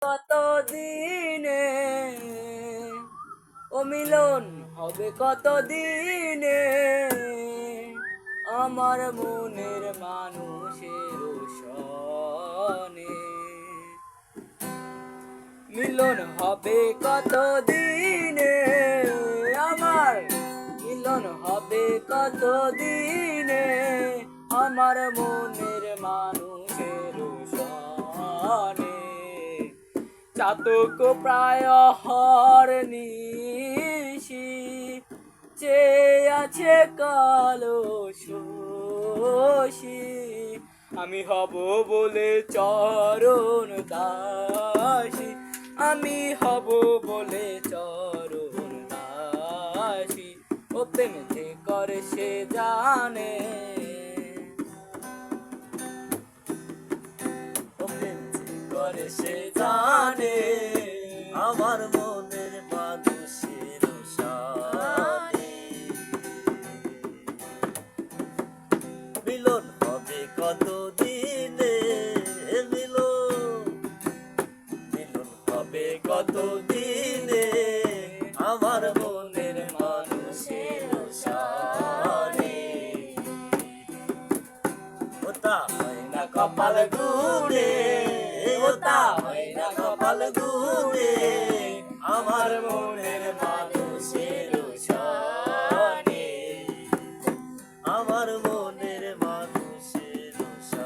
কত দিনে, ও মিলন হবে কত দিনে আমার মনের মানুষের সনে। মিলন হবে কত দিনে আমার, মিলন হবে কত দিনে আমার মনের মানুষের সনে। চাতক প্রায় হরনিশি চেয়ে আছে কালো শশী, আমি হব বলে চরণ দাসী, আমি হব বলে চরণ দাসী। ও প্রেম যে করে সে জানে, ও প্রেম যে করে সে জানে আমার মনের মানুষের সাথে। মিলন হবে কত দিনে, মিলন হবে কত দিনে আমার মনের মানুষের সাথে। ওটা হয় না কপাল গুনে, ওটা হয় না কপাল গুনে